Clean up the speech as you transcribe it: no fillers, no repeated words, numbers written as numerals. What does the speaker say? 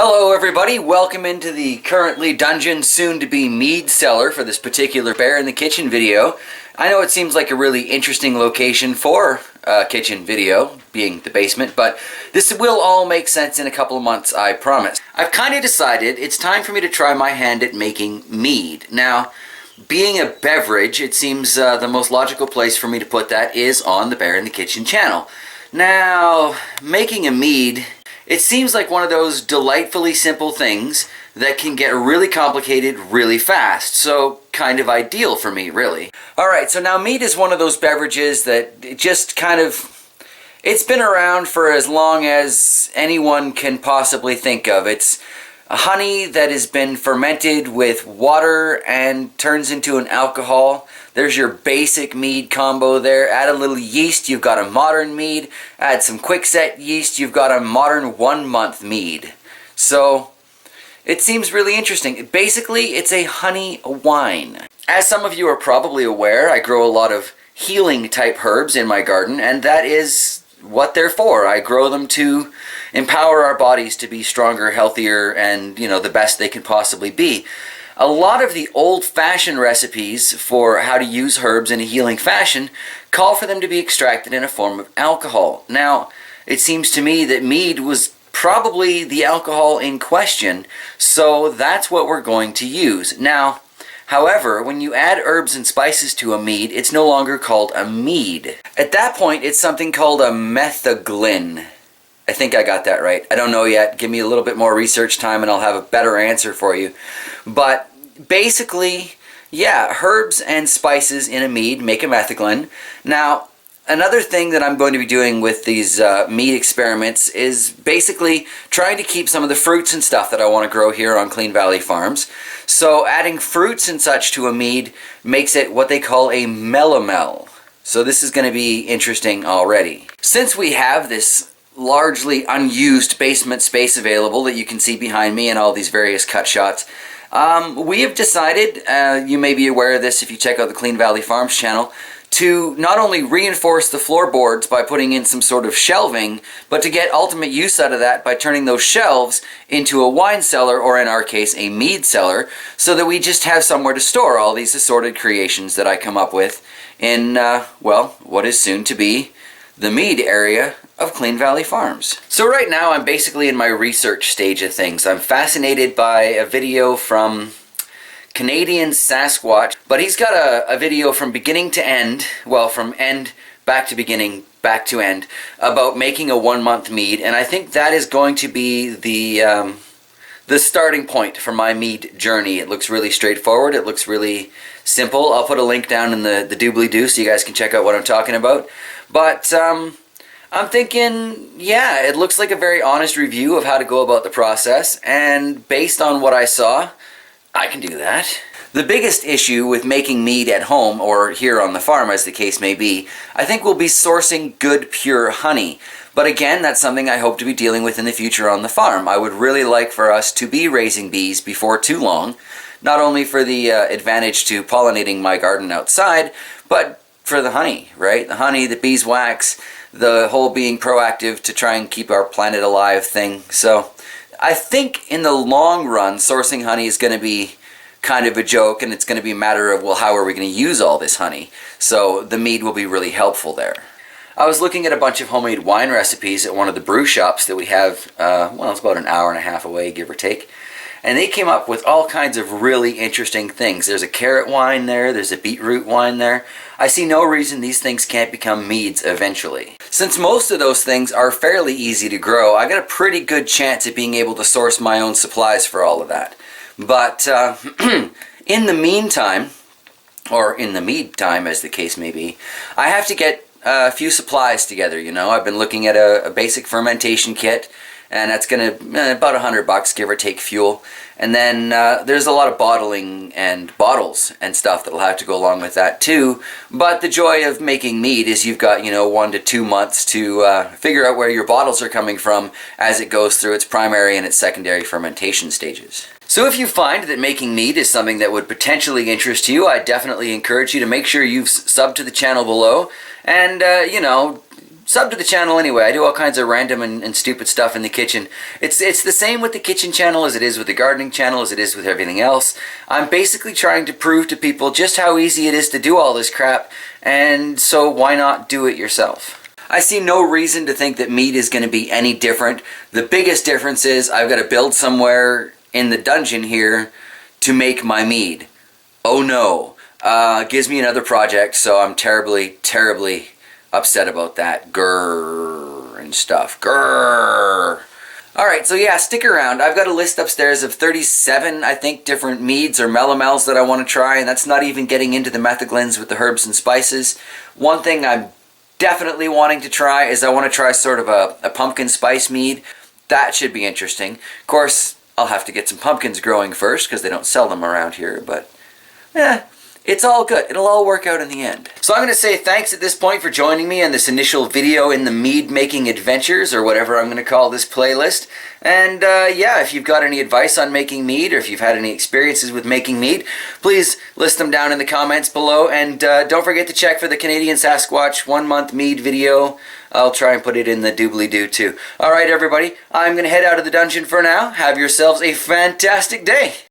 Hello everybody, welcome into the currently dungeon, soon to be mead cellar for this particular Bear in the Kitchen video. I know it seems like a really interesting location for a kitchen video, being the basement, but this will all make sense in a couple of months, I promise. I've kind of decided it's time for me to try my hand at making mead. Now, being a beverage, it seems the most logical place for me to put that is on the Bear in the Kitchen channel. Now, making a mead, it seems like one of those delightfully simple things that can get really complicated really fast, so kind of ideal for me, really. Alright, so now mead is one of those beverages that just kind of, it's been around for as long as anyone can possibly think of. It's a honey that has been fermented with water and turns into an alcohol. There's your basic mead combo there. Add a little yeast, you've got a modern mead. Add some quickset yeast, you've got a modern 1 month mead. So it seems really interesting. Basically, it's a honey wine. As some of you are probably aware, I grow a lot of healing type herbs in my garden, and that is what they're for. I grow them to empower our bodies to be stronger, healthier, and, the best they can possibly be. A lot of the old-fashioned recipes for how to use herbs in a healing fashion call for them to be extracted in a form of alcohol. Now, it seems to me that mead was probably the alcohol in question, so that's what we're going to use. Now, however, when you add herbs and spices to a mead, it's no longer called a mead. At that point, it's something called a metheglin. I think I got that right. I don't know yet. Give me a little bit more research time and I'll have a better answer for you. But basically, yeah, herbs and spices in a mead make a metheglin. Now, another thing that I'm going to be doing with these mead experiments is basically trying to keep some of the fruits and stuff that I want to grow here on Clean Valley Farms. So adding fruits and such to a mead makes it what they call a melomel. So this is going to be interesting already. Since we have this largely unused basement space available that you can see behind me and all these various cut shots, we have decided, you may be aware of this if you check out the Clean Valley Farms channel, to not only reinforce the floorboards by putting in some sort of shelving, but to get ultimate use out of that by turning those shelves into a wine cellar, or in our case, a mead cellar, so that we just have somewhere to store all these assorted creations that I come up with in, well, what is soon to be the mead area of Clean Valley Farms. So right now I'm basically in my research stage of things. I'm fascinated by a video from Canadian Sasquatch, but he's got a video from beginning to end, well, from end back to beginning, back to end, about making a 1 month mead, and I think that is going to be the starting point for my mead journey. It looks really straightforward, it looks really simple. I'll put a link down in the doobly-doo so you guys can check out what I'm talking about. But I'm thinking, yeah, it looks like a very honest review of how to go about the process, and based on what I saw, I can do that. The biggest issue with making mead at home, or here on the farm as the case may be, I think will be sourcing good pure honey. But again, that's something I hope to be dealing with in the future on the farm. I would really like for us to be raising bees before too long, not only for the advantage to pollinating my garden outside, but for the honey, right? The honey, the beeswax, the whole being proactive to try and keep our planet alive thing. So I think in the long run, sourcing honey is going to be kind of a joke, and it's going to be a matter of, well, how are we going to use all this honey? So the mead will be really helpful there. I was looking at a bunch of homemade wine recipes at one of the brew shops that we have, well, it's about an hour and a half away, give or take. And they came up with all kinds of really interesting things. There's a carrot wine there, there's a beetroot wine there. I see no reason these things can't become meads eventually. Since most of those things are fairly easy to grow, I got a pretty good chance at being able to source my own supplies for all of that. But in the meantime, or in the mead time as the case may be, I have to get a few supplies together, I've been looking at a basic fermentation kit, and that's going to about $100, give or take fuel. And then there's a lot of bottling and bottles and stuff that'll have to go along with that too. But the joy of making mead is you've got 1 to 2 months to figure out where your bottles are coming from as it goes through its primary and its secondary fermentation stages. So if you find that making mead is something that would potentially interest you, I definitely encourage you to make sure you've subbed to the channel below and sub to the channel anyway. I do all kinds of random and stupid stuff in the kitchen. It's the same with the kitchen channel as it is with the gardening channel, as it is with everything else. I'm basically trying to prove to people just how easy it is to do all this crap, and so why not do it yourself? I see no reason to think that Mead is going to be any different. The biggest difference is I've got to build somewhere in the dungeon here to make my mead. Oh no. Gives me another project, so I'm terribly, terribly upset about that. Grrr and stuff. Grrr. Alright, so yeah, stick around. I've got a list upstairs of 37, I think, different meads or melomels that I want to try, and that's not even getting into the metheglins with the herbs and spices. One thing I'm definitely wanting to try is I want to try sort of a pumpkin spice mead. That should be interesting. Of course, I'll have to get some pumpkins growing first because they don't sell them around here, but it's all good. It'll all work out in the end. So I'm going to say thanks at this point for joining me on this initial video in the mead making adventures, or whatever I'm going to call this playlist. And yeah, if you've got any advice on making mead, or if you've had any experiences with making mead, please list them down in the comments below. And don't forget to check for the Canadian Sasquatch 1 month mead video. I'll try and put it in the doobly-doo too. Alright everybody, I'm going to head out of the dungeon for now. Have yourselves a fantastic day.